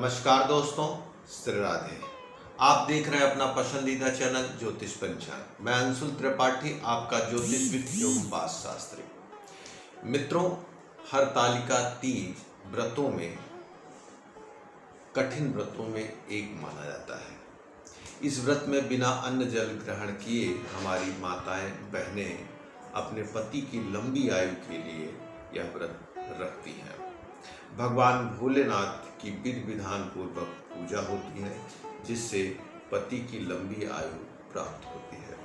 नमस्कार दोस्तों, श्री राधे। आप देख रहे हैं अपना पसंदीदा चैनल ज्योतिष पंचांग। मैं अंशुल त्रिपाठी, आपका ज्योतिषविद एवं वास्तु शास्त्री। मित्रों, हरतालिका तीज व्रतों में कठिन व्रतों में एक माना जाता है। इस व्रत में बिना अन्न जल ग्रहण किए हमारी माताएं बहनें अपने पति की लंबी आयु के लिए यह व्रत रखती हैं। भगवान भोलेनाथ की विधि विधान पूर्वक पूजा होती है, जिससे पति की लंबी आयु प्राप्त होती है।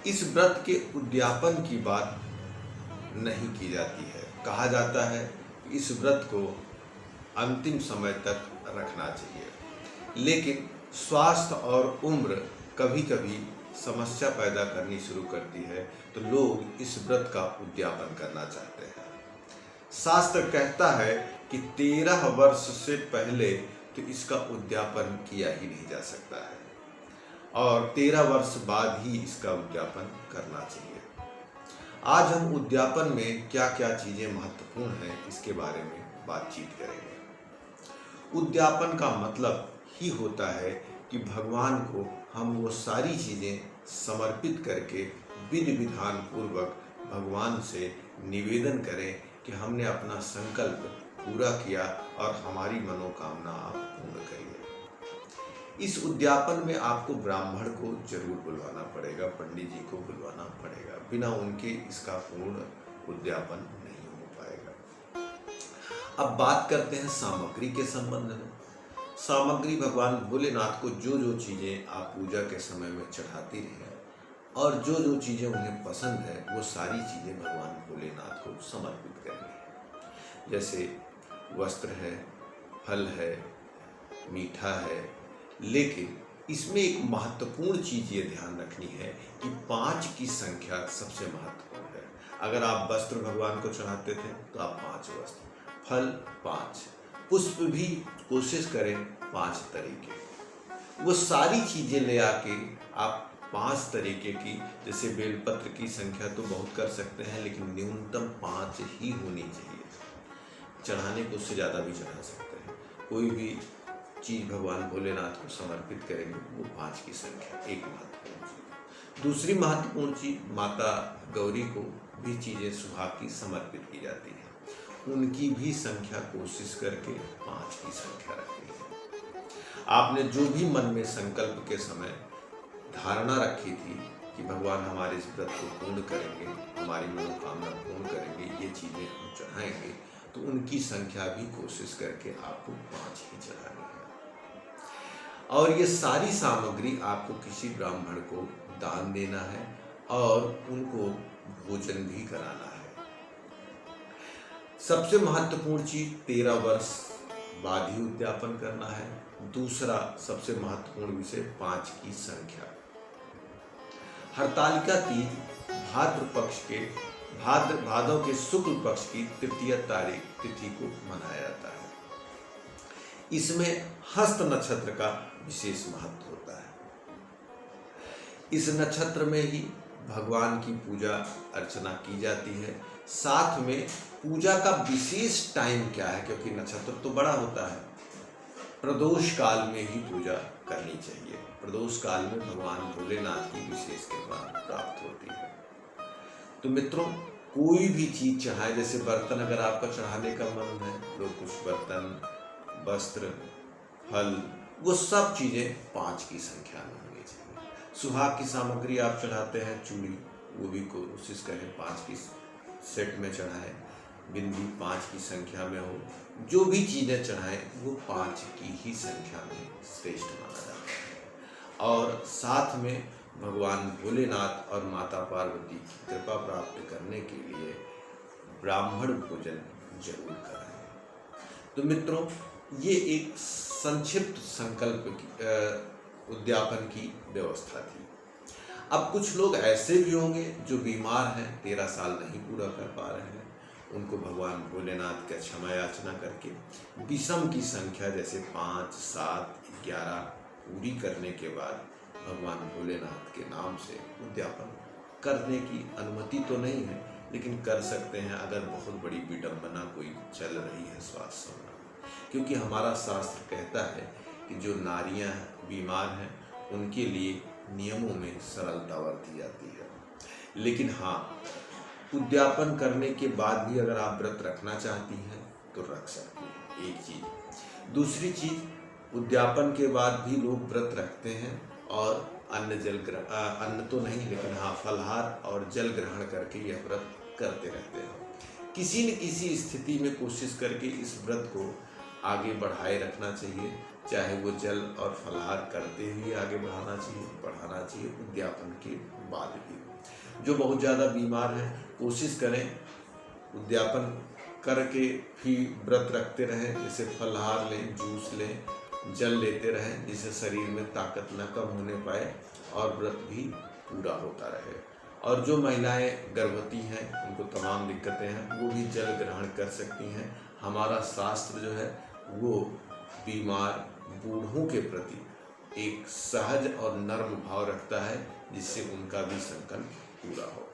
इस व्रत के उद्यापन की बात नहीं की जाती है। कहा जाता है कि इस व्रत को अंतिम समय तक रखना चाहिए, लेकिन स्वास्थ्य और उम्र कभी कभी समस्या पैदा करनी शुरू करती है, तो लोग इस व्रत का उद्यापन करना चाहते हैं। शास्त्र कहता है कि 13 वर्ष से पहले तो इसका उद्यापन किया ही नहीं जा सकता है और 13 वर्ष बाद ही इसका उद्यापन करना चाहिए। आज हम उद्यापन में क्या क्या चीजें महत्वपूर्ण हैं, इसके बारे में बातचीत करेंगे। उद्यापन का मतलब ही होता है कि भगवान को हम वो सारी चीजें समर्पित करके विधि विधान पूर्वक भगवान से निवेदन करें कि हमने अपना संकल्प पूरा किया और हमारी मनोकामना आप पूर्ण करिए। इस उद्यापन में आपको ब्राह्मण को जरूर बुलवाना पड़ेगा, पंडित जी को बुलवाना पड़ेगा। बिना उनके इसका पूर्ण उद्यापन नहीं हो पाएगा। अब बात करते हैं सामग्री के संबंध में। सामग्री भगवान भोलेनाथ को जो जो चीजें आप पूजा के समय में चढ़ाती रहे और जो जो चीजें उन्हें पसंद है, वो सारी चीजें भगवान भोलेनाथ को समर्पित करनी है। जैसे वस्त्र है, फल है, मीठा है, लेकिन इसमें एक महत्वपूर्ण चीज ये ध्यान रखनी है कि 5 की संख्या सबसे महत्वपूर्ण है। अगर आप वस्त्र भगवान को चढ़ाते थे तो आप 5 वस्त्र, फल 5, पुष्प भी कोशिश करें 5 तरीके। वो सारी चीजें ले आके आप 5 तरीके की, जैसे बेलपत्र की संख्या तो बहुत कर सकते हैं, लेकिन न्यूनतम 5 ही होनी चाहिए। चढ़ाने को उससे ज़्यादा भी चढ़ा सकते हैं। कोई भी चीज़ भगवान भोलेनाथ को समर्पित करेंगे वो 5 की संख्या एक महत्वपूर्ण चीज़। दूसरी महत्वपूर्ण चीज़, माता गौरी को भी चीज़ें सुहाग की समर्पित की जाती हैं। उनकी भी संख्या कोशिश करके 5 की संख्या रखनी है। आपने जो भी मन में संकल्प के समय धारणा रखी थी कि भगवान हमारे इस व्रत को पूर्ण करेंगे, हमारी मनोकामना पूर्ण करेंगे, ये चीज़ें हम चढ़ाएंगे, तो उनकी संख्या भी कोशिश करके आपको 5 ही चढ़ानी है। और ये सारी सामग्री आपको किसी ब्राह्मण को दान देना है और उनको भोजन भी कराना है। सबसे महत्वपूर्ण चीज 13 वर्ष बाद ही उद्यापन करना है। दूसरा सबसे महत्वपूर्ण विषय 5 की संख्या। हरतालिका तीज भादव के शुक्ल पक्ष की तृतीय तिथि को मनाया जाता है। इसमें हस्त नक्षत्र का विशेष महत्व होता है। इस नक्षत्र में ही भगवान की पूजा अर्चना की जाती है। साथ में पूजा का विशेष टाइम क्या है, क्योंकि नक्षत्र तो बड़ा होता है, प्रदोष काल में ही पूजा करनी चाहिए। प्रदोष काल में भगवान भोलेनाथ की विशेष कृपा प्राप्त होती है। तो मित्रों, कोई भी चीज चढ़ाए, जैसे बर्तन अगर आपका चढ़ाने का मन है, लोग कुछ बर्तन, वस्त्र, फल, वो सब चीजें 5 की संख्या में होनी चाहिए। सुहाग की सामग्री आप चढ़ाते हैं, चूड़ी, वो भी कोशिश करें 5 की सेट में चढ़ाएं। बिंदी 5 की संख्या में हो। जो भी चीजें चढ़ाएं वो 5 की ही संख्या में श्रेष्ठ माना जाता है। और साथ में भगवान भोलेनाथ और माता पार्वती की कृपा प्राप्त करने के लिए ब्राह्मण भोजन जरूर कराएं। तो मित्रों, ये एक संक्षिप्त संकल्प की उद्यापन की व्यवस्था थी। अब कुछ लोग ऐसे भी होंगे जो बीमार हैं, 13 साल नहीं पूरा कर पा रहे हैं। उनको भगवान भोलेनाथ का क्षमा याचना करके विषम की संख्या जैसे 5, 7, 11 पूरी करने के बाद भगवान भोलेनाथ के नाम से उद्यापन करने की अनुमति तो नहीं है, लेकिन कर सकते हैं। अगर बहुत बड़ी विडंबना कोई चल रही है स्वास्थ्य क्योंकि हमारा शास्त्र कहता है कि जो नारियां बीमार हैं उनके लिए नियमों में सरलता बरती जाती है। लेकिन हाँ, उद्यापन करने के बाद भी अगर आप व्रत रखना चाहती हैं तो रख सकती हैं, एक चीज। दूसरी चीज, उद्यापन के बाद भी लोग व्रत रखते हैं और अन्न तो नहीं लेकिन हाँ फलाहार और जल ग्रहण करके यह व्रत करते रहते हैं। किसी न किसी स्थिति में कोशिश करके इस व्रत को आगे बढ़ाए रखना चाहिए, चाहे वो जल और फलाहार करते हुए आगे बढ़ाना चाहिए उद्यापन के बाद भी। जो बहुत ज़्यादा बीमार हैं कोशिश करें उद्यापन करके भी व्रत रखते रहें, जैसे फलाहार लें, जूस लें, जल लेते रहें, जिससे शरीर में ताकत न कम होने पाए और व्रत भी पूरा होता रहे। और जो महिलाएं गर्भवती हैं उनको तमाम दिक्कतें हैं वो भी जल ग्रहण कर सकती हैं। हमारा शास्त्र जो है वो बीमार बूढ़ों के प्रति एक सहज और नर्म भाव रखता है, जिससे उनका भी संकल्प पूरा हो।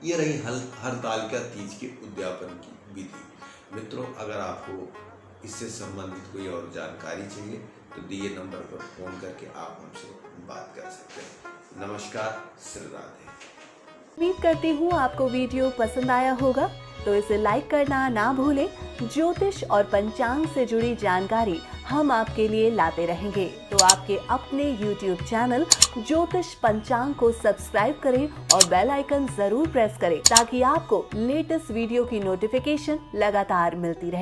ये रही हरतालिका तीज के उद्यापन की विधि। मित्रों, अगर आपको इससे संबंधित कोई और जानकारी चाहिए तो दिए नंबर पर फोन करके आप हमसे बात कर सकते हैं। नमस्कार, श्री राधे। उम्मीद करती हूँ आपको वीडियो पसंद आया होगा, तो इसे लाइक करना ना भूलें। ज्योतिष और पंचांग से जुड़ी जानकारी हम आपके लिए लाते रहेंगे, तो आपके अपने YouTube चैनल ज्योतिष पंचांग को सब्सक्राइब करें और बेल आइकन जरूर प्रेस करें, ताकि आपको लेटेस्ट वीडियो की नोटिफिकेशन लगातार मिलती रहे।